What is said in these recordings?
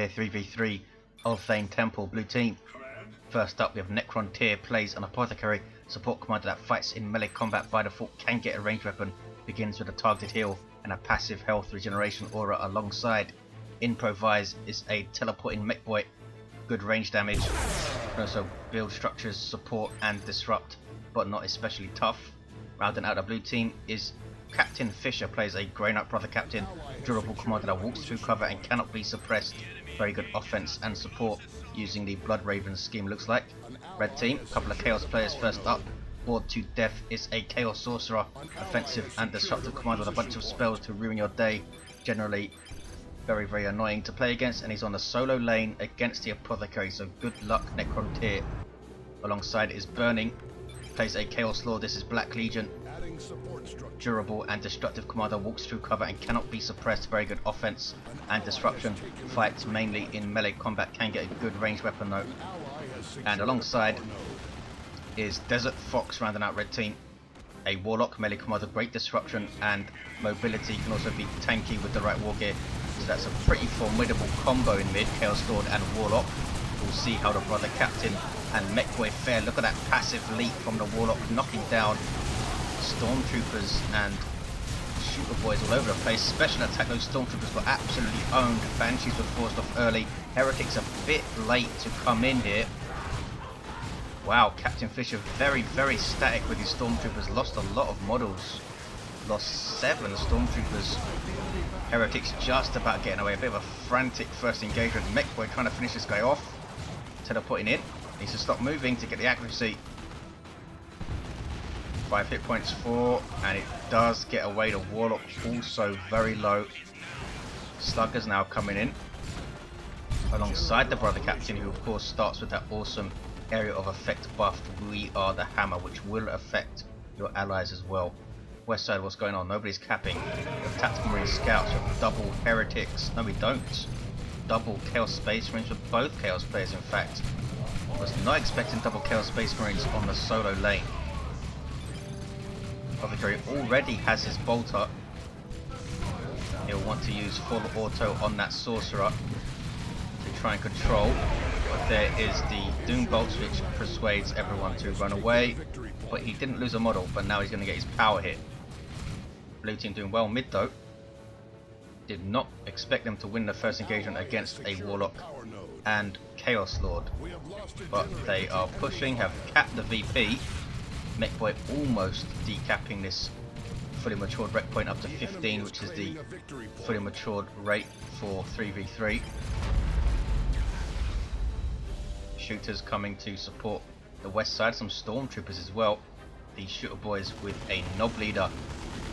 a 3v3 Ulthane Temple blue team. First up we have Necrontyr, plays an Apothecary, support commander that fights in melee combat by default, can get a ranged weapon, begins with a targeted heal and a passive health regeneration aura alongside. Inprovize is a teleporting Mekboy, good range damage, can also build structures, support and disrupt, but not especially tough. Rounding out the blue team is Cpt.Fisher, plays a Grey Knight Brother Captain, durable commander that walks through cover and cannot be suppressed. Very good offense and support using the Blood Raven scheme, looks like. Red team, a couple of Chaos players. First up, Bored to Death is a Chaos Sorcerer, offensive and disruptive commander with a bunch of spells to ruin your day. Generally very annoying to play against, and he's on the solo lane against the Apothecary, so good luck Necrontyr. Alongside is Burning, plays a Chaos Lord. This is Black Legion, durable and destructive commander, walks through cover and cannot be suppressed. Very good offense and disruption, fights mainly in melee combat, can get a good ranged weapon though. And alongside is Desertfox, rounding out red team, a Warlock, melee commander, great disruption and mobility, can also be tanky with the right war gear. So that's a pretty formidable combo in mid, Chaos Lord and Warlock. We'll see how the Brother Captain and Mekboy fare. Look at that passive leap from the Warlock, knocking down Stormtroopers and Shooter Boys all over the place. Special attack, those Stormtroopers were absolutely owned. Banshees were forced off early. Heretics a bit late to come in here. Wow, Cpt.Fisher very static with his Stormtroopers. Lost a lot of models. Lost 7 Stormtroopers. Heretics just about getting away. A bit of a frantic first engagement. Mekboy trying to finish this guy off. Teleporting in. Needs to stop moving to get the accuracy. 5 hit points, 4, and it does get away. The Warlock also very low. Sluggers now coming in alongside the Brother Captain, who of course starts with that awesome area of effect buff, We Are the Hammer, which will affect your allies as well. West side, what's going on? Nobody's capping. We have Tactical Marine Scouts with double Heretics. No, we don't. Double Chaos Space Marines with both Chaos players, in fact. Was not expecting double Chaos Space Marines on the solo lane. Apothecary already has his bolt up. He'll want to use full auto on that Sorcerer to try and control. But there is the Doom Bolts, which persuades everyone to run away. But he didn't lose a model, but now he's going to get his power hit. Blue team doing well mid though. Did not expect them to win the first engagement against a Warlock and Chaos Lord. But they are pushing, have capped the VP. Mekboy almost decapping this fully matured rec point up to 15, which is the fully matured rate for 3v3. Shooters coming to support the west side, some Stormtroopers as well. These Shooter Boys with a Knob Leader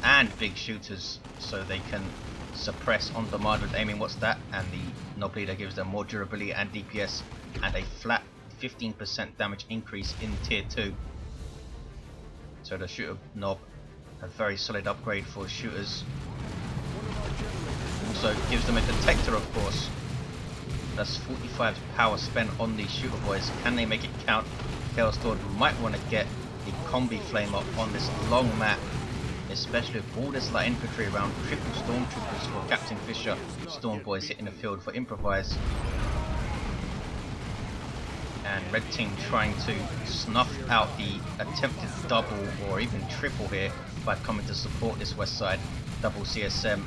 and big shooters, so they can suppress on demand with aiming. What's that? And the Knob Leader gives them more durability and DPS and a flat 15% damage increase in tier 2. So the Shooter Knob, a very solid upgrade for shooters. Also gives them a Detector, of course. That's 45 power spent on these Shooter Boys. Can they make it count? Chaos Lord might want to get the Combi Flamer on this long map, especially with all this light infantry around. Triple Stormtroopers for Cpt.Fisher. Storm Boys hitting the field for Improvise. And red team trying to snuff out the attempted double or even triple here by coming to support this west side. Double CSM,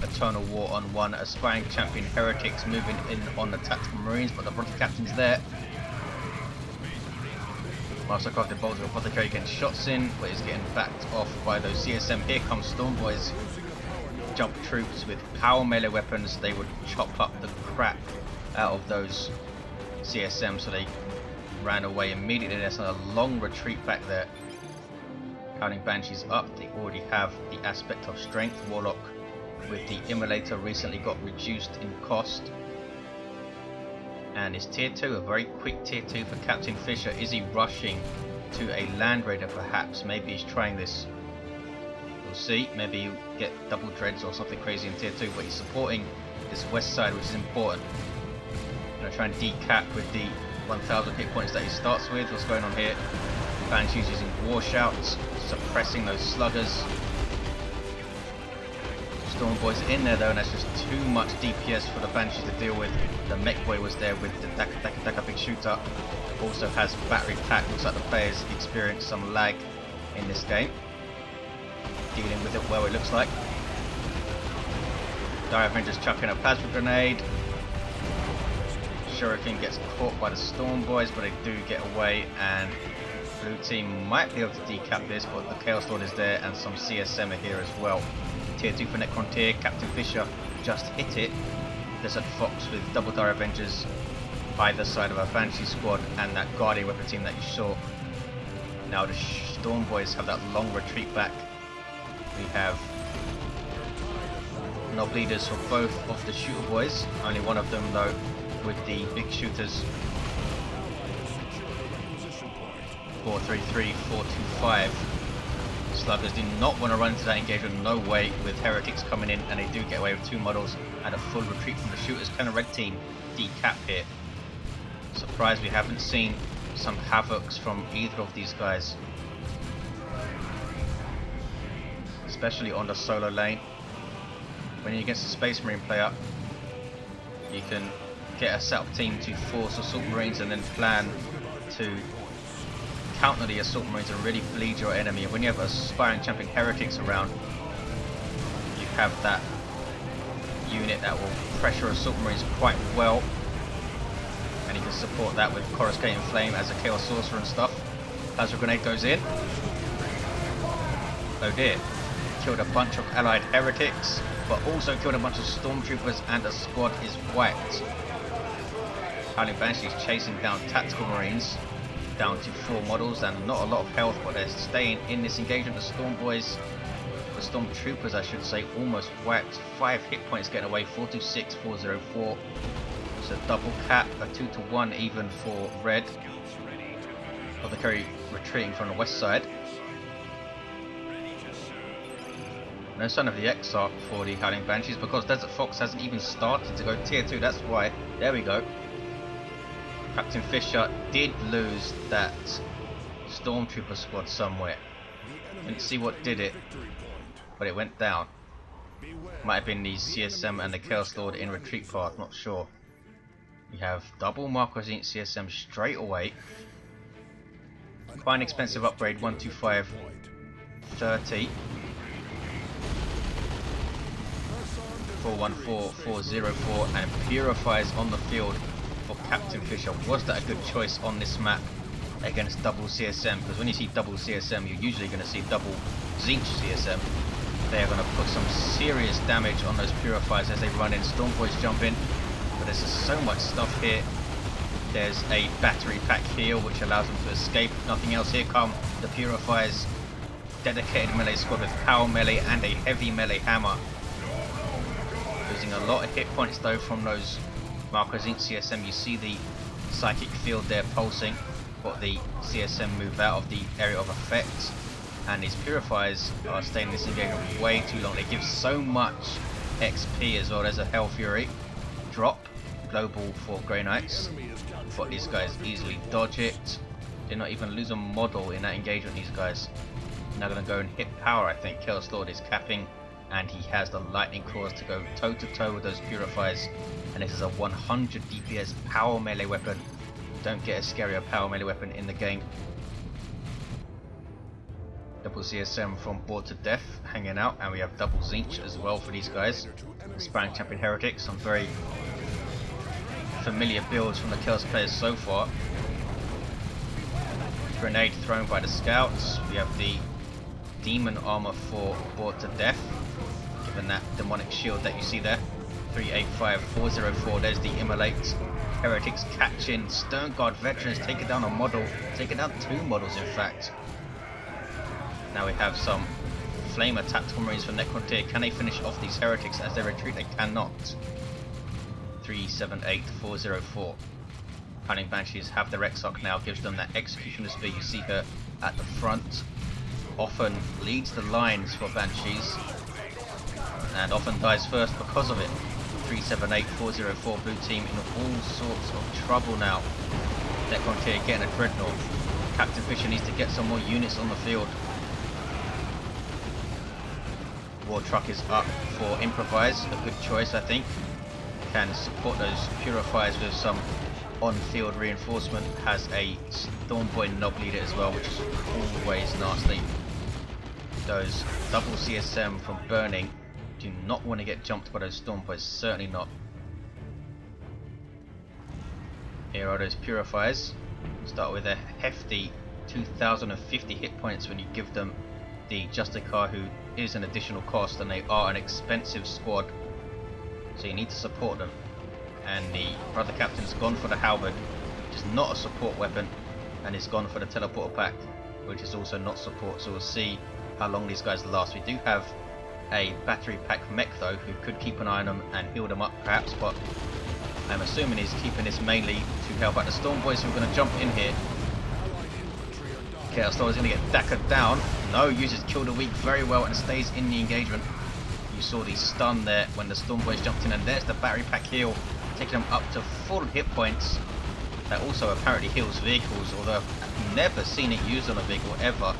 Eternal War on 1, Aspiring Champion Heretics moving in on the Tactical Marines, but the Brother Captain's there. Mastercrafted Bolts of Apothecary getting shots in, but is getting backed off by those CSM. Here comes Storm Boys. Jump troops with power melee weapons. They would chop up the crap out of those CSM, so they ran away immediately. There's a long retreat back there. Counting Banshees up, they already have the aspect of strength. Warlock with the Immolator recently got reduced in cost. And it's tier 2, a very quick tier 2 for Cpt.Fisher. Is he rushing to a Land Raider perhaps? Maybe he's trying this. We'll see. Maybe you get double dreads or something crazy in tier 2, but he's supporting this west side, which is important. Gonna try and decap with the 1000 hit points that he starts with. What's going on here? Banshees using War Shouts, suppressing those sluggers. Storm Boys in there though, and that's just too much DPS for the Banshees to deal with. The Mekboy was there with the Daka big shooter. Also has battery pack. Looks like the players experienced some lag in this game. Dealing with it well, it looks like. Dire Avengers chucking a plasma grenade. Shuriken gets caught by the Storm Boys, but they do get away, and blue team might be able to decap this, but the Chaos Lord is there and some CSM are here as well. Tier 2 for Necrontyr, Cpt.Fisher just hit it. Desertfox with double Dire Avengers either side of our Banshee squad and that Guardian weapon team that you saw. Now the Storm Boys have that long retreat back. We have knob leaders for both of the Shooter Boys, only one of them though with the big shooters. 433, 425. Sluggers do not want to run into that engagement, no way, with Heretics coming in, and they do get away with 2 models and a full retreat from the shooters. Can a red team decap here? Surprised we haven't seen some Havocs from either of these guys, especially on the solo lane. When you're against a Space Marine player, you can get a setup team to force Assault Marines and then plan to counter the Assault Marines and really bleed your enemy. And when you have aspiring champion Heretics around, you have that unit that will pressure Assault Marines quite well, and you can support that with Coruscating Flame as a Chaos Sorcerer and stuff. Plasma Grenade goes in. Oh dear. Killed a bunch of allied Heretics, but also killed a bunch of Stormtroopers, and the squad is wiped. Howling Banshees chasing down Tactical Marines, down to 4 models and not a lot of health, but they're staying in this engagement. The Storm Boys, the Stormtroopers I should say, almost wiped. 5 hit points getting away, 426, 404. It's a double cap, a 2-to-1 even for red. Apothecary retreating from the west side. No sign of the Exarch for the Howling Banshees because Desertfox hasn't even started to go tier 2, that's why. There we go. Cpt.Fisher did lose that Stormtrooper squad somewhere. Didn't see what did it, but it went down. Might have been the CSM and the Chaos Lord in retreat path, not sure. We have double Marquezine CSM straight away. Quite an expensive upgrade, 125, 30. 414, 404, and Purifies on the field for Cpt.Fisher. Was that a good choice on this map against double CSM? Because when you see double CSM, you're usually going to see double Tzeentch CSM. They are going to put some serious damage on those Purifiers as they run in. Storm Boys jump in, but there's just so much stuff here. There's a battery pack heal which allows them to escape. Nothing else. Here come the Purifiers. Dedicated melee squad with power melee and a heavy melee hammer. Losing a lot of hit points though from those Marquezine CSM. You see the psychic field there pulsing, but the CSM move out of the area of effect, and these Purifiers are staying in this engagement way too long. They give so much XP as well. There's a Hell Fury drop, global for Grey Knights, but these guys easily dodge it. Did not even lose a model in that engagement, these guys. Now going to go and hit power, I think. Chaos Lord is capping, and he has the lightning claws to go toe to toe with those Purifiers, and this is a 100 DPS power melee weapon. Don't get a scarier power melee weapon in the game. Double CSM from Bored to Death hanging out, and we have double Tzeentch as well for these guys. Aspiring champion Heretics, some very familiar builds from the Chaos players so far. Grenade thrown by the scouts. We have the demon armor for Bored to Death, given that demonic shield that you see there. 385, 404, there's the Immolate. Heretics catching Stone Guard veterans, taking down a model, taking down 2 models in fact. Now we have some Flamer Tactical Marines for Necrontyr. Can they finish off these Heretics as they retreat? They cannot. 378, 404. Howling Banshees have their Exarch now, gives them that executioner speed. You see her at the front. Often leads the lines for Banshees, and often dies first because of it. 378, 404, blue team in all sorts of trouble now. Necrontyr getting a Dreadnought. Cpt.Fisher needs to get some more units on the field. War Truck is up for Improvise, a good choice I think. Can support those Purifiers with some on-field reinforcement. Has a Stormboy Knob Leader as well, which is always nasty. Those double CSM from burning do not want to get jumped by those Stormboys, certainly not. Here are those Purifiers. Start with a hefty 2050 hit points when you give them the Justicar, who is an additional cost, and they are an expensive squad, so you need to support them. And the brother captain's gone for the Halberd, which is not a support weapon, and he's gone for the Teleporter Pack, which is also not support, so we'll see how long these guys last. We do have a battery pack mech though, who could keep an eye on them and heal them up perhaps, but I'm assuming he's keeping this mainly to help out the Storm Boys, who are going to jump in here. Chaos Storm is going to get Dakkered down. No, uses Kill the Weak very well and stays in the engagement. You saw the stun there when the Storm Boys jumped in, and there's the battery pack heal, taking them up to full hit points. That also apparently heals vehicles, although I've never seen it used on a vehicle ever.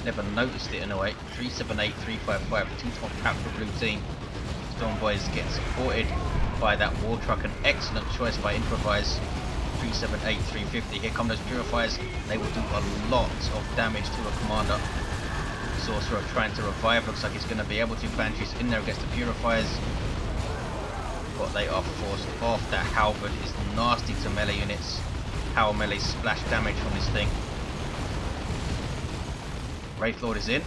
Never noticed it in a way. 378, 355, 2-top cap for blue team. Storm Boys get supported by that War Truck, an excellent choice by Inprovize. 378, 350. Here come those Purifiers. They will do a lot of damage to a commander. Sorcerer trying to revive. Looks like he's going to be able to. Banshees in there against the Purifiers, but they are forced off. That Halberd is nasty to melee units. How melee splash damage from this thing. Wraithlord is in.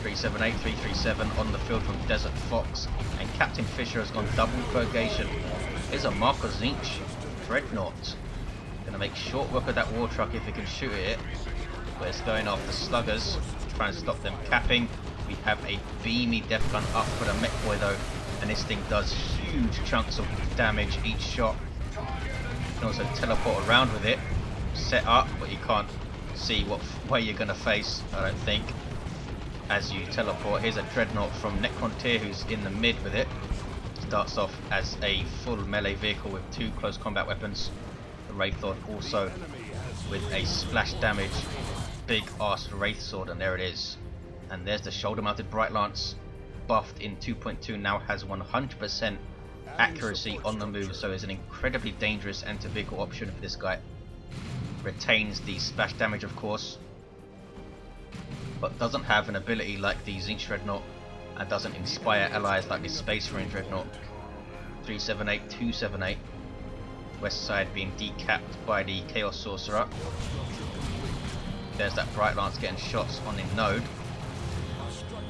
378, 337 on the field from Desertfox, and Cpt.Fisher has gone double purgation. Here's a Marker Zinch Dreadnought. Gonna make short work of that War Truck if he can shoot at it, but it's going after Sluggers, trying to stop them capping. We have a beamy Death Gun up for the Mekboy though, and this thing does huge chunks of damage each shot. You can also teleport around with it, set up, but you can't see what way you're gonna face, I don't think, as you teleport. Here's a Dreadnought from Necrontyr, who's in the mid with it. Starts off as a full melee vehicle with 2 close combat weapons. The Wraithlord also with a splash damage big ass Wraith Sword, and there it is. And there's the shoulder mounted Bright Lance, buffed in 2.2, now has 100% accuracy on the move, so is an incredibly dangerous anti-vehicle option for this guy. Retains the splash damage of course, but doesn't have an ability like the Zinch Dreadnought, and doesn't inspire allies like the Space Marine Dreadnought. 378, 278. West side being decapped by the Chaos Sorcerer. There's that Bright Lance getting shots on the node,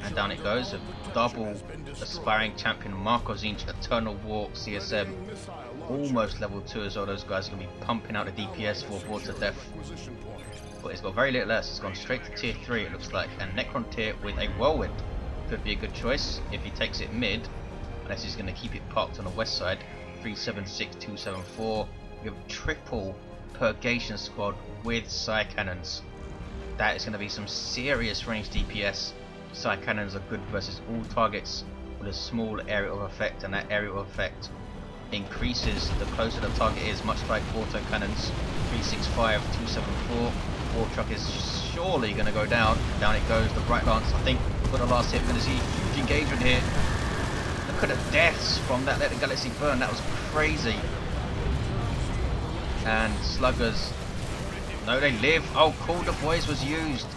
and down it goes. A double Aspiring Champion Marker Zinch Eternal War CSM, almost level 2 as well. Those guys are going to be pumping out the DPS for Board to Death, but it's got very little less. It's gone straight to tier 3 it looks like, and Necrontyr with a Whirlwind could be a good choice if he takes it mid, unless he's going to keep it parked on the west side. 376, 274. We have triple Purgation Squad with Psy Cannons. That is going to be some serious range DPS. Psy Cannons are good versus all targets with a small area of effect, and that area of effect increases the closer the target is, much like auto cannons. 365, 274. War Truck is surely going to go down. Down it goes. The Bright Lance, I think, for the last hit. We're going to see huge engagement here. Look at the deaths from that Let the Galaxy Burn. That was crazy. And Sluggers, no, they live. Oh, Call the Boys was used.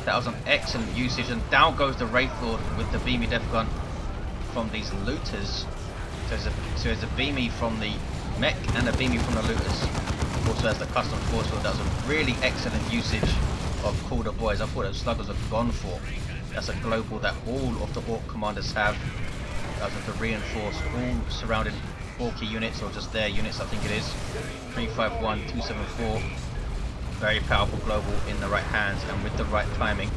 That was an excellent usage, and down goes the Wraithlord with the beamy Death Gun from these looters. So there's a beamy from the mech and a beamy from the looters. Also has the custom force field. That was a really excellent usage of Call the Boys. I thought those Sluggers were gone for. That's a global that all of the Ork commanders have. That was to reinforce all surrounding Orky units, or just their units I think it is. 351, 274. Very powerful global in the right hands and with the right timing.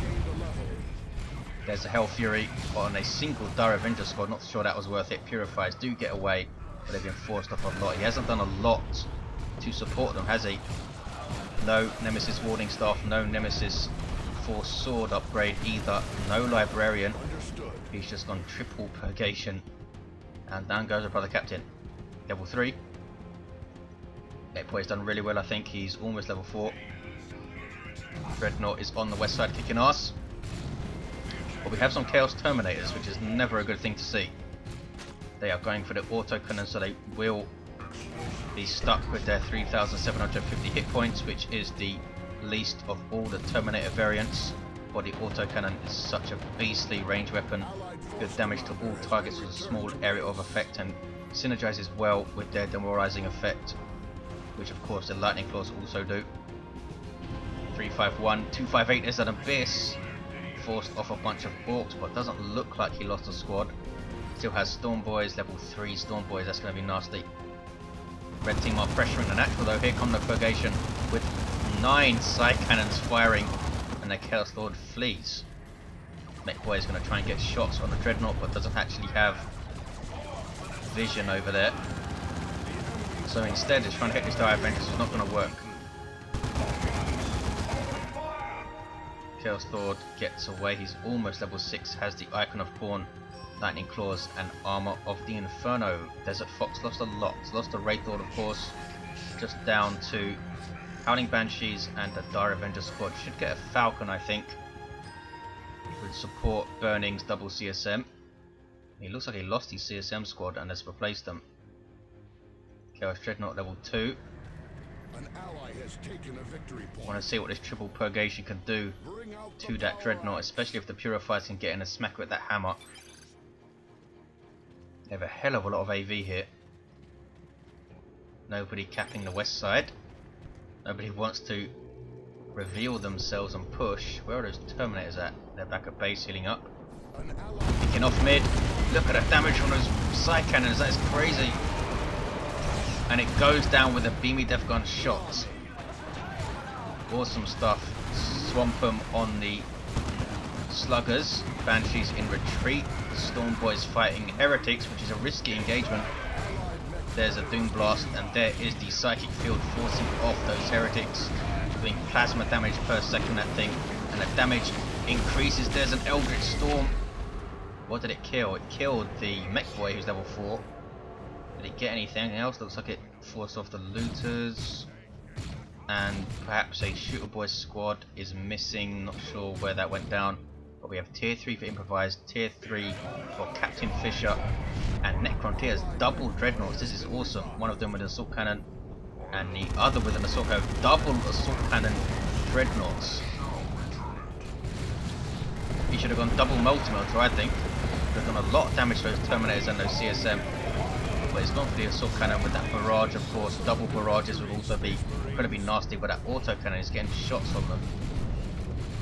There's a Hell Fury on a single Dire Avenger squad. Not sure that was worth it. Purifiers do get away, but they've been forced off a lot. He hasn't done a lot to support them, has he? No Nemesis Warding Staff, no Nemesis Force Sword upgrade either, no Librarian. He's just gone triple Purgation, and down goes our brother captain. Level 3. Mekboy's done really well, I think. He's almost level 4. Dreadnought is on the west side kicking ass. But we have some Chaos Terminators, which is never a good thing to see. They are going for the autocannon, so they will be stuck with their 3,750 hit points, which is the least of all the Terminator variants. But the autocannon is such a beastly range weapon, good damage to all targets with a small area of effect, and synergizes well with their demoralizing effect, which of course the lightning claws also do. 351, 258 is an abyss, forced off a bunch of orcs, but doesn't look like he lost a squad. Still has Storm Boys, level 3 Storm Boys, that's going to be nasty. Red team are pressuring the natural though. Here come the Purgation with 9 side cannons firing, and the Chaos Lord flees. Mekboy is going to try and get shots on the Dreadnought, but doesn't actually have vision over there. So instead it's trying to hit this Dire Avengers, it's not going to work. Chaos Lord gets away, he's almost level 6, has the Icon of Pawn, Lightning Claws and Armor of the Inferno. Desertfox lost a lot, he's lost the Wraith Lord of course, just down to Howling Banshees and the Dire Avenger squad. Should get a Falcon I think, with support Burning's double CSM. He looks like he lost his CSM squad and has replaced them. Chaos Dreadnought level 2. An ally has taken a victory point. Want to see what this triple Purgation can do to that Dreadnought, especially if the Purifiers can get in a smack with that hammer. They have a hell of a lot of AV here. Nobody capping the west side. Nobody wants to reveal themselves and push. Where are those Terminators at? They're back at base healing up. Picking off mid. Look at the damage on those side cannons, that is crazy. And it goes down with a beamy death gun shot. Awesome stuff. Swamp them on the sluggers. Banshees in retreat. Storm Boys fighting heretics, which is a risky engagement. There's a Doom Blast, and there is the Psychic Field forcing off those heretics, doing plasma damage per second that thing, and the damage increases. There's an Eldritch Storm. What did it kill? It killed the Mekboy, who's level 4. Did it get anything else? Looks like it forced off the looters, and perhaps a Shooter Boy squad is missing. Not sure where that went down. But we have tier 3 for Inprovize, tier 3 for Cpt.Fisher, and Necrontyr's double Dreadnoughts. This is awesome. One of them with an assault cannon, and the other with an assault cannon. Double assault cannon Dreadnoughts. He should have gone double multi-motor, I think. Could have done a lot of damage to those Terminators and those CSM. But it's gone for the assault cannon with that barrage, of course. Double barrages would also be going to be nasty, but that auto cannon is getting shots on them.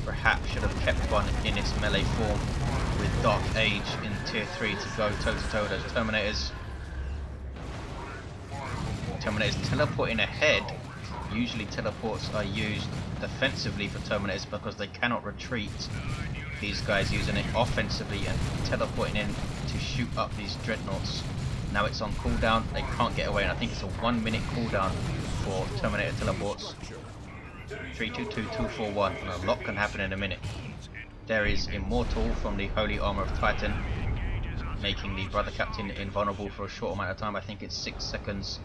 Perhaps should have kept one in its melee form with Dark Age in tier 3 to go toe to toe with those Terminators. Terminators teleporting ahead. Usually teleports are used defensively for Terminators because they cannot retreat. These guys using it offensively and teleporting in to shoot up these Dreadnoughts. Now it's on cooldown, they can't get away, and I think it's a 1 minute cooldown for Terminator teleports. 3, 2, 2, 2, 4, 1, and a lot can happen in a minute. There is Immortal from the Holy Armor of Titan, making the Brother Captain invulnerable for a short amount of time. I think it's 6 seconds,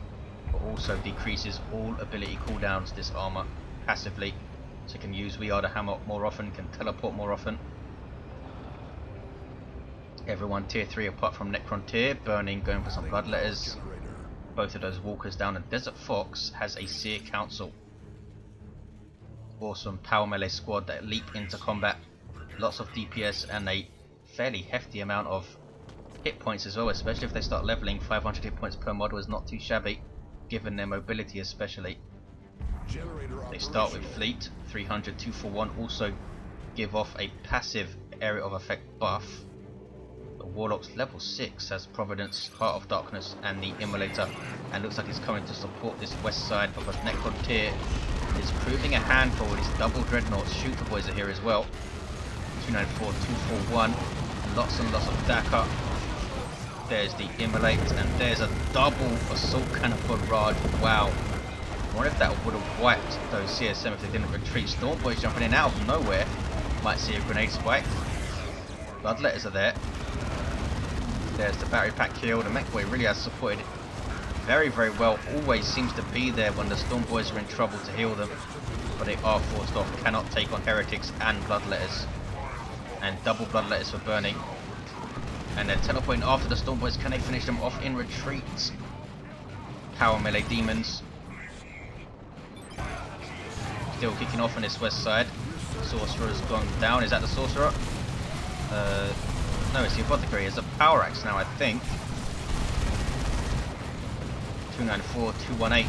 but also decreases all ability cooldowns, this armor, passively. So you can use We Are the Hammer more often, can teleport more often. Everyone tier 3 apart from Necrontyr, Burning going for some Bloodletters. Both of those walkers down, and Desertfox has a Seer Council. Awesome power melee squad that leap into combat. Lots of DPS and a fairly hefty amount of hit points as well, especially if they start leveling. 500 hit points per model is not too shabby, given their mobility especially. They start with Fleet, 300, 241, also give off a passive area of effect buff. The Warlock's level 6 has Providence, Heart of Darkness and the Immolator, and looks like he's coming to support this west side because Necrontyr is proving a handful with his double Dreadnoughts. Shooter Boys are here as well. 294, 241, lots and lots of Daka. There's the Immolate, and there's a double Assault Cannon barrage. Wow. I wonder if that would have wiped those CSM if they didn't retreat. Storm Boys jumping in out of nowhere. Might see a grenade spike. Bloodletters are there. There's the battery pack kill. The Mekboy really has supported it very, very well. Always seems to be there when the Storm Boys are in trouble to heal them. But they are forced off. Cannot take on Heretics and Bloodletters. and double bloodletters for burning. And then teleporting after the Stormboys. Can they finish them off in retreat? Power melee demons. Still kicking off on this west side. Sorcerer's gone down. Is that the Sorcerer? No, it's the Apothecary. It's a power axe now, I think. 294, 218.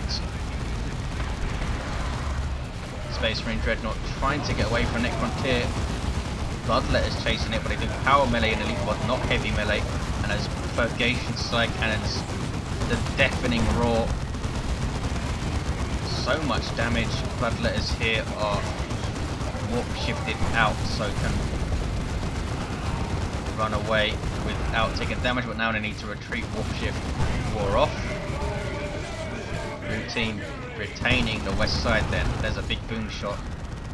Space Marine Dreadnought trying to get away from Necrontyr. Bloodletters chasing it, but they do power melee and elite mod, not heavy melee. And those Purgation Side Cannons, the deafening roar. So much damage. Bloodletters here are warp shifted out, so can run away without taking damage, but now they need to retreat. Warp shift wore off. Blue team retaining the west side then. There's a big boom shot.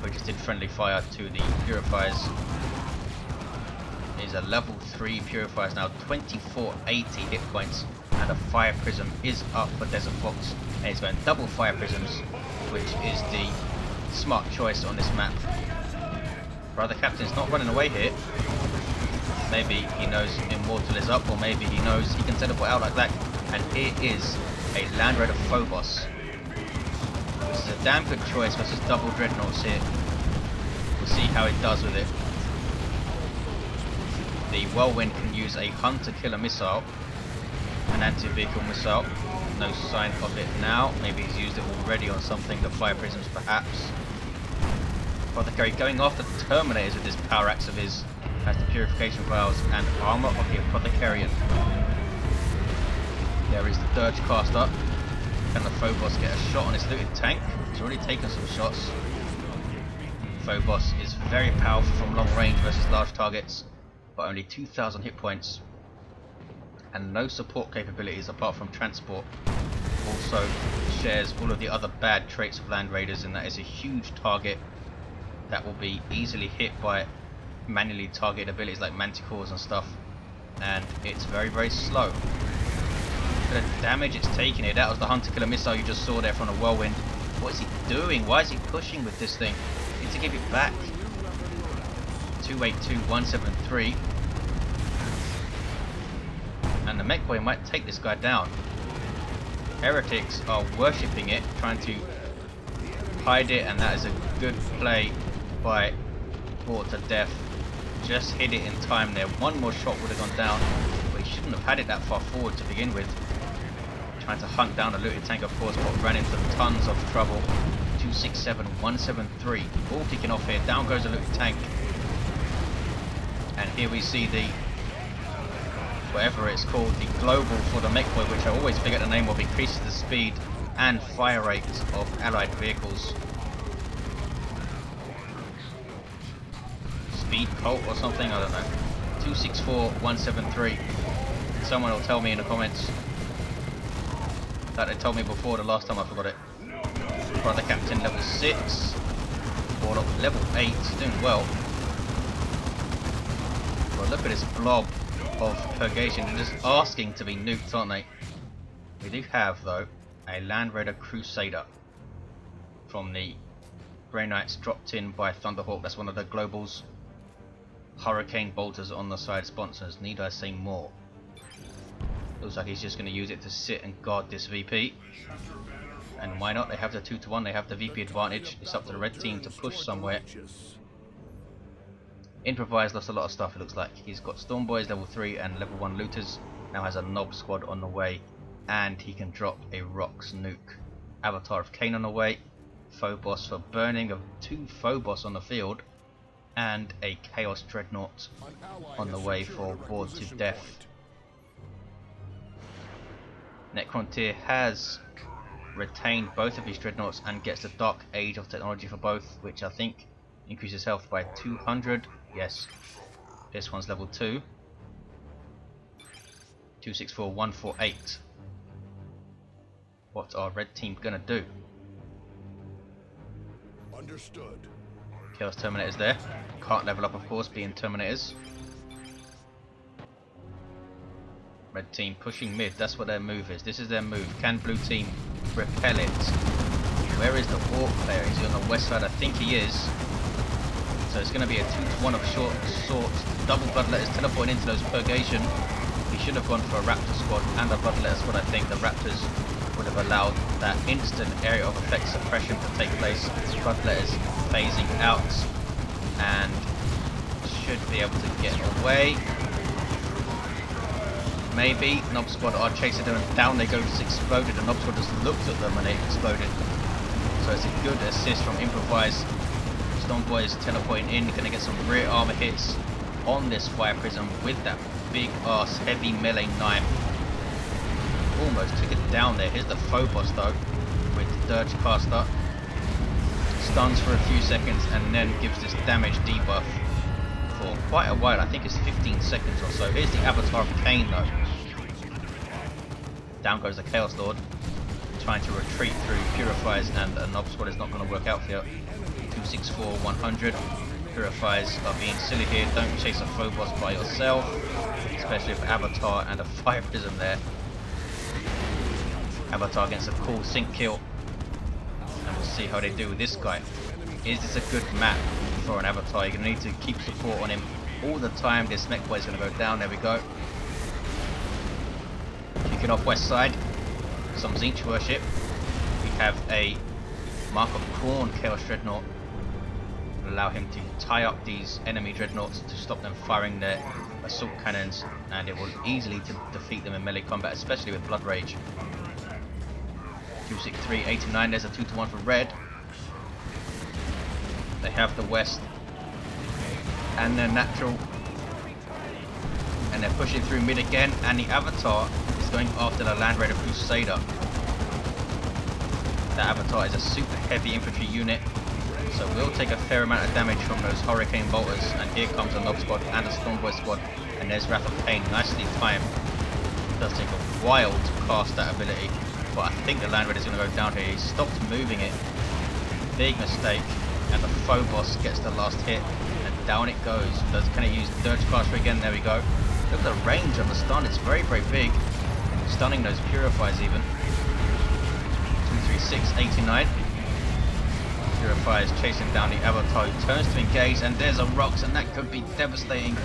We just did friendly fire to the Purifiers. Is a level 3 Purifiers now, 2480 hit points, and a Fire Prism is up for Desertfox. And he's going double Fire Prisms, which is the smart choice on this map. Brother Captain's not running away here. Maybe he knows Immortal is up, or maybe he knows he can teleport out like that. And here is a Land Raider Phobos. This is a damn good choice versus double Dreadnoughts here. We'll see how it does with it. The Whirlwind can use a Hunter-Killer missile, an anti-vehicle missile. No sign of it now. Maybe he's used it already on something. The Fire Prisms perhaps. Apothecary going after the Terminators with this power axe of his. Has the Purification Vials and armor of the Apothecarian. There is the Dirge Caster. Can the Phobos get a shot on his looted tank? He's already taken some shots. Phobos is very powerful from long range versus large targets, but only 2000 hit points and no support capabilities apart from transport. Also shares all of the other bad traits of Land Raiders, and that is a huge target that will be easily hit by manually targeted abilities like Manticores and stuff, and it's very, very slow. Look at the damage it's taking here. That was the Hunter-Killer missile you just saw there from the Whirlwind. What is he doing? Why is he pushing with this thing? He needs to give it back. 282, 173. And the Mekboy might take this guy down. Heretics are worshipping it, trying to hide it, and that is a good play by Brought to Death. Just hit it in time there. One more shot would have gone down, but he shouldn't have had it that far forward to begin with. Trying to hunt down a looted tank, of course, but ran into tons of trouble. 267, 173. All kicking off here. Down goes a looted tank. And here we see the, whatever it's called, the global for the Mekboy, which I always forget the name of, increases the speed and fire rate of allied vehicles. Speed cult or something, I don't know. 264, 173. Someone will tell me in the comments. That they told me before the last time I forgot it. Brother Captain level 6. Warlock level 8, doing well. Well, look at this blob of Purgation. They're just asking to be nuked, aren't they? We do have, though, a Land Raider Crusader from the Grey Knights dropped in by Thunderhawk. That's one of the globals. Hurricane bolters on the side sponsors. Need I say more? Looks like he's just going to use it to sit and guard this VP. And why not? They have the 2-to-1. They have the VP advantage. It's up to the red team to push somewhere. Inprovize lost a lot of stuff, it looks like. He's got Stormboys level 3 and level 1 looters. Now has a Nob squad on the way. And he can drop a Rocks nuke. Avatar of Cain on the way. Phobos for burning of 2 Phobos on the field. And a Chaos Dreadnought on the way for Bored to Death. Necrontyr has retained both of his Dreadnoughts and gets the Dark Age of Technology for both, which I think increases health by 200. Yes, this one's level 2. 264, 148. What are red team gonna do? Understood. Chaos Terminators there. Can't level up, of course, being Terminators. Red team pushing mid. That's what their move is. This is their move. Can blue team repel it? Where is the Orc player? Is he on the west side? I think he is. So it's going to be a 2-to-1 of short sorts. Double Bloodletters teleporting into those Purgation. He should have gone for a Raptor squad and a Bloodletter squad. I think the Raptors would have allowed that instant area of effect suppression to take place. Bloodletters phasing out and should be able to get away. Maybe Nob Squad are chasing them and down they go, just exploded. The Nob Squad just looked at them and they exploded. So it's a good assist from Inprovize. Stormboy is teleporting in, going to get some rear armor hits on this Fire Prism with that big ass heavy melee knife. Almost took it down there. Here's the Phobos though with the Dirge Caster. Stuns for a few seconds and then gives this damage debuff for quite a while. I think it's 15 seconds or so. Here's the Avatar of Cain though. Down goes the Chaos Lord, trying to retreat through Purifies, and a Nob Squad is not going to work out for you. 264, 100. Purifies are being silly here. Don't chase a Phobos by yourself, especially with Avatar and a Fire Prism there. Avatar gets a cool sync kill, and we'll see how they do with this guy. Is this a good map for an Avatar? You're going to need to keep support on him all the time. This Mekboy is going to go down. There we go. Kicking off west side. Some Zinch worship. We have a Mark of Khorne Chaos Dreadnought. Allow him to tie up these enemy dreadnoughts to stop them firing their assault cannons, and it will easily defeat them in melee combat, especially with Blood Rage. 263, 89. There's a 2-to-1 for red. They have the west and their natural, and they're pushing through mid again, and the Avatar is going after the Land Raider Crusader. That Avatar is a super heavy infantry unit, so we'll take a fair amount of damage from those Hurricane Bolters. And here comes a Nob Squad and a Stormboy Squad, and there's Wrath of Cain, nicely timed. It does take a while to cast that ability, but I think the Land Raider is going to go down here. He stopped moving it, big mistake, and the Phobos gets the last hit, and down it goes. Can it use Dirge Caster again? There we go. Look at the range on the stun, it's very, very big. Stunning those Purifies even. 236, 89. Purifies chasing down the Avatar, who turns to engage, and there's a Rocks, and that could be devastating.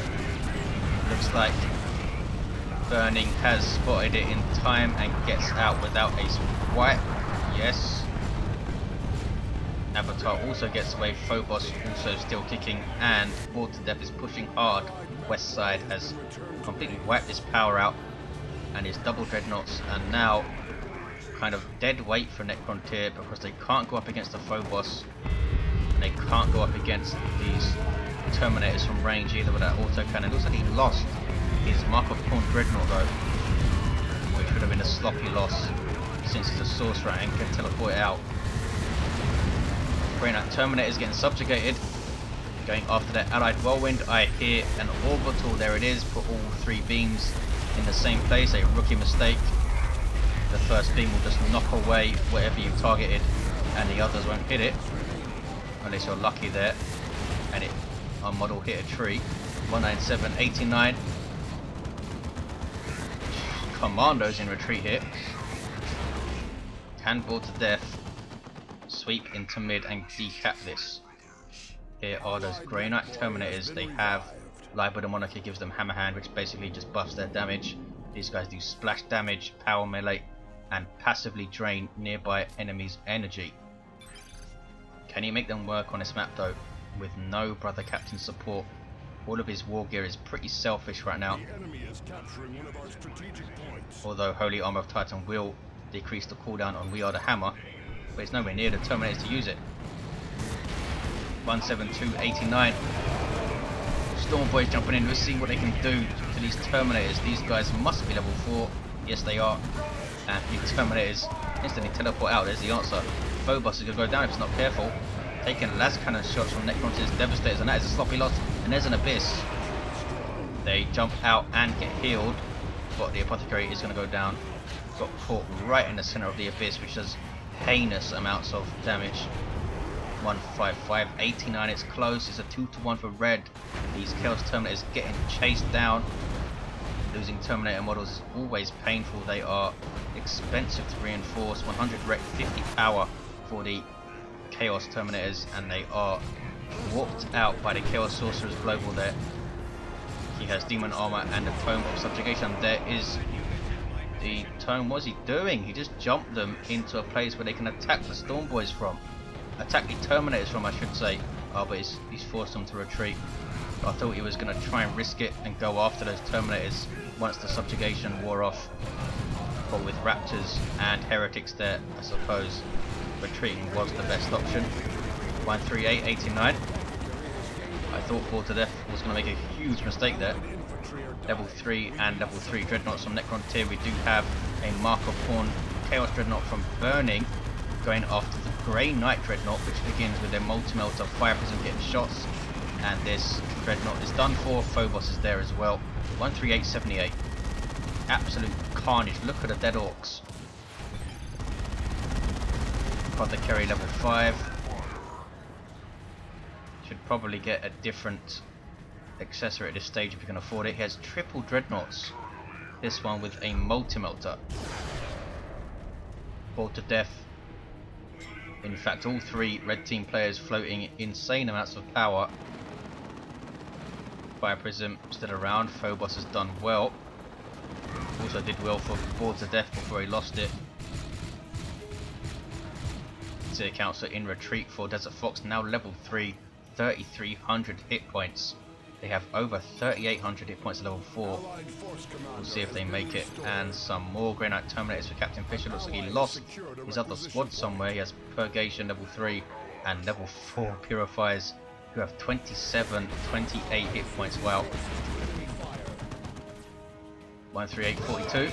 Looks like Burning has spotted it in time and gets out without a swipe. Yes. Avatar also gets away. Phobos also still kicking, and Bored to Death is pushing hard. West side has completely wiped his power out, and his double dreadnoughts are now kind of dead weight for Necrontyr because they can't go up against the Phobos, and they can't go up against these Terminators from range either with that auto cannon. Looks like he lost his Mark of Khorne dreadnought though, which would have been a sloppy loss since he's a sorcerer and can teleport out. Grey Knight Terminator is getting subjugated, going after that allied Whirlwind. I hear an orbital, there it is. Put all three beams in the same place, a rookie mistake. The first beam will just knock away whatever you targeted, and the others won't hit it, unless you're lucky there. And our model hit a tree. 197, 89. Commandos in retreat here. Can Bored to Death sweep into mid and decap this. Here are those Grey Knight Terminators. They have Live with the Monarchy, gives them Hammer Hand, which basically just buffs their damage. These guys do splash damage, power melee, and passively drain nearby enemies' energy. Can he make them work on this map though, with no Brother Captain support? All of his war gear is pretty selfish right now. Although Holy Armor of Titan will decrease the cooldown on We Are the Hammer, but it's nowhere near the Terminators to use it. 172, 89. Stormboy's jumping in. Let's see what they can do to these Terminators. These guys must be level 4. Yes, they are. And these Terminators instantly teleport out. There's the answer. Phobos is going to go down if it's not careful. Taking las cannon shots from Necrontyr's Devastators, and that is a sloppy loss. And there's an Abyss. They jump out and get healed, but the Apothecary is going to go down. Got caught right in the center of the Abyss, which does heinous amounts of damage. 155, 89. It's close. It's a 2-to-1 for red. These Chaos Terminators getting chased down. Losing Terminator models is always painful. They are expensive to reinforce. 100 rec, 50 power for the Chaos Terminators, and they are walked out by the Chaos Sorcerer's Global there. He has Demon Armor and a Tome of Subjugation. There is the Tome. What's he doing? He just jumped them into a place where they can attack the Storm Boys from. Attack the Terminators from, I should say. Oh, but he's forced them to retreat. I thought he was going to try and risk it and go after those Terminators once the subjugation wore off. But with Raptors and Heretics there, I suppose retreating was the best option. 138.89. I thought Fall to Death was going to make a huge mistake there. Level 3 and level 3 Dreadnoughts from Necrontyr. We do have a Mark of Pawn Chaos Dreadnought from Burning going after the Grey Knight Dreadnought, which begins with their multi-melter Fire Prism getting shots. And this Dreadnought is done for. Phobos is there as well. 138.78. Absolute carnage. Look at the dead Orks. Apothecary level 5. Should probably get a different accessory at this stage if you can afford it. He has triple Dreadnoughts. This one with a multi-melter. Fall to Death. In fact, all three red team players floating insane amounts of power. Fire Prism still around. Phobos has done well. Also did well for Fall to Death before he lost it. Seer Council in retreat for Desertfox, now level 3, 3,300 hit points. They have over 3,800 hit points at level 4. We'll see if they make it. And some more Grey Knight Terminators for Cpt.Fisher. Looks like he lost his other squad somewhere. He has Purgation level 3 and level 4 Purifiers, who have 27, 28 hit points. Wow. 138.42.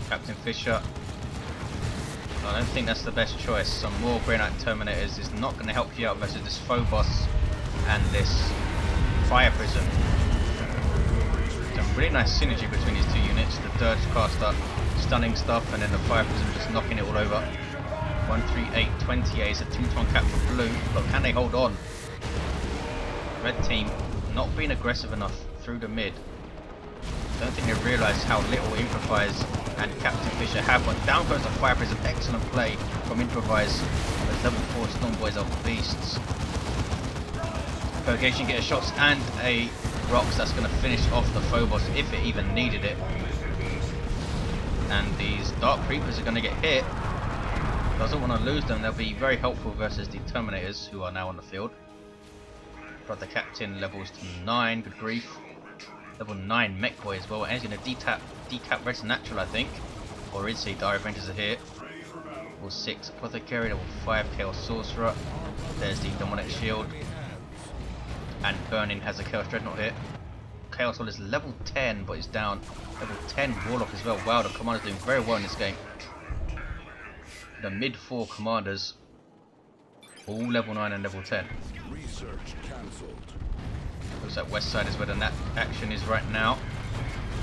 Cpt.Fisher. I don't think that's the best choice. Some more Grey Knight Terminators is not going to help you out versus this Phobos and this Fire Prism. Some really nice synergy between these two units. The Dirge Caster stunning stuff, and then the Fire Prism just knocking it all over. 138.28 is a 2-ton cap for blue, but can they hold on? Red team not being aggressive enough through the mid. Don't think they realise how little Improvise and Cpt.Fisher have, but down goes the Fire Prism. Excellent play from Improvise. The level 4 Storm Boys are beasts. Purgation get a shots and a Rocks that's going to finish off the Phobos if it even needed it. And these Dark Creepers are going to get hit. Doesn't want to lose them. They'll be very helpful versus the Terminators, who are now on the field. Got the Captain levels to 9, good grief. Level 9 Mekboy as well, and he's going to decap Red's Natural, I think. Or is he? Dire Avengers are here. Level 6 Apothecary, level 5 Chaos Sorcerer. There's the Demonic Shield. And Burning has a Chaos Dreadnought here. Chaos Wall is level 10, but he's down. Level 10 Warlock as well. Wow, the commander's doing very well in this game. The mid 4 commanders, all level 9 and level 10. Research cancelled. Looks like west side is where the action is right now.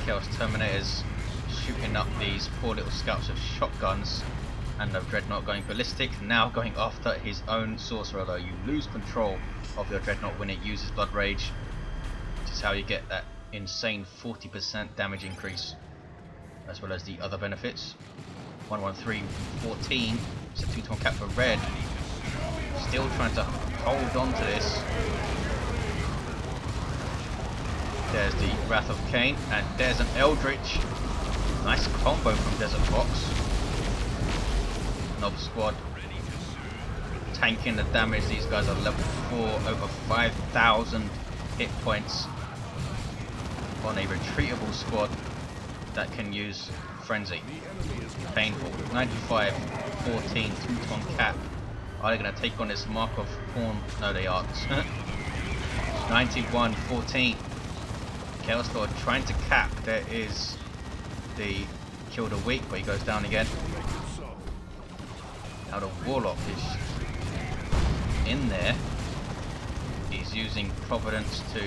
Chaos Terminators shooting up these poor little scouts with shotguns, and the Dreadnought going ballistic, now going after his own Sorcerer. Though you lose control of your Dreadnought when it uses Blood Rage, which is how you get that insane 40% damage increase, as well as the other benefits. 113.14, it's a 2-ton cap for Red. Still trying to hold on to this. There's the Wrath of Cain, and there's an Eldritch. Nice combo from Desertfox. Nob squad tanking the damage. These guys are level 4, over 5,000 hit points on a retreatable squad that can use Frenzy. Painful. 95.14, 2-ton cap. Are they going to take on this Mark of Pawn? No, they aren't. 91.14. Chaos Lord trying to cap. There is the Kill the Weak, but he goes down again. Now the Warlock is in there. He's using Providence to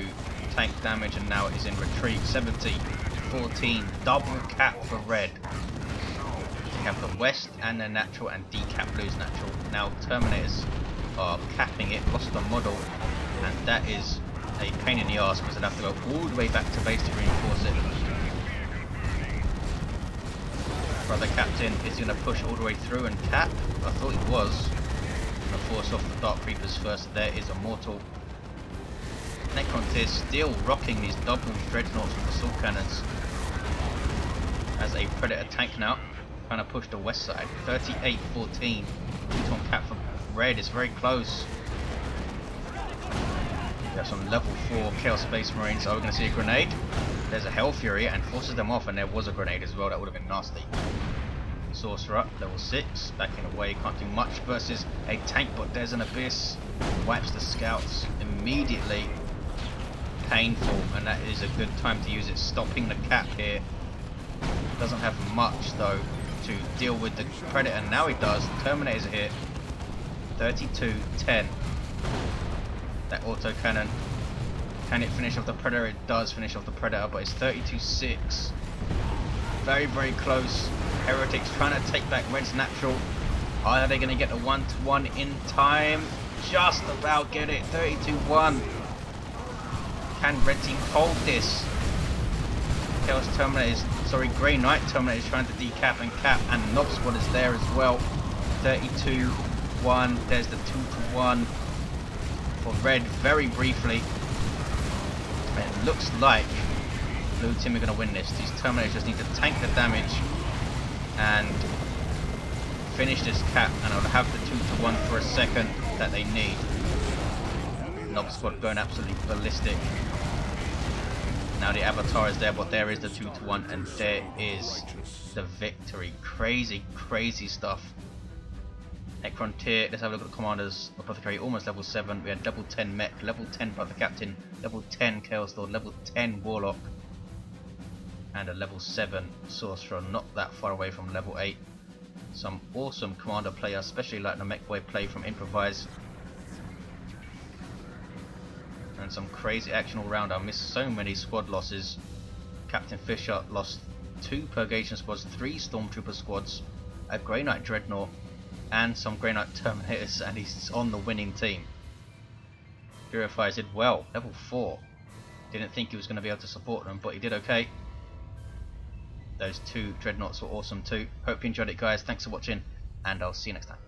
tank damage, and now he's in retreat. 70.14. Double cap for Red. We have the West and the Natural, and decap Blue's Natural. Now Terminators are capping it. Lost the model, and that is a pain in the arse because they'll have to go all the way back to base to reinforce it. Brother Captain is going to push all the way through and cap. I thought he was. Going to force off the Dark Creepers first. There is Immortal. Necrontyr still rocking these double dreadnoughts with assault cannons as a Predator tank now. Trying to push the west side. 38-14. 2-to-1 cap for red. It's very close. We have some level 4 Chaos Space Marines. Are we going to see a grenade? There's a Hell Fury and forces them off, and there was a grenade as well. That would have been nasty. Sorcerer, level 6, backing away, can't do much versus a tank, but there's an Abyss. Wipes the scouts immediately. Painful, and that is a good time to use it. Stopping the cap here. Doesn't have much though to deal with the Predator. Now he does. Terminator's a hit. 32-10. That autocannon. Can it finish off the Predator? It does finish off the Predator, but it's 32-6. Very, very close. Heretics trying to take back Red's natural. Are they going to get the 1-to-1 in time? Just about get it. 32-1. Can Red Team hold this? Chaos Terminator is, sorry, Grey Knight Terminator is trying to decap and cap, and Knob Squad is there as well. 32-1. There's the 2-to-1 for Red very briefly. And it looks like Blue Team are going to win this. These Terminators just need to tank the damage and finish this cap, and I'll have the 2-to-1 for a second that they need. Knob Squad going absolutely ballistic. Now the Avatar is there, but there is the 2-to-1, and there is the victory. Crazy, crazy stuff. Necrontyr, let's have a look at the commanders. Apothecary almost level 7. We had level 10 Mech, level 10 Brother Captain, level 10 Chaos Lord, level 10 Warlock, and a level 7 Sorcerer, not that far away from level 8. Some awesome commander play, especially like the Mekboy play from Inprovize. And some crazy action all round. I missed so many squad losses. Cpt.Fisher lost 2 Purgation squads, 3 Stormtrooper squads, a Grey Knight Dreadnought, and some Grey Knight Terminators, and he's on the winning team. Purifies did well, level 4. Didn't think he was going to be able to support them, but he did okay. Those 2 Dreadnoughts were awesome too. Hope you enjoyed it, guys. Thanks for watching, and I'll see you next time.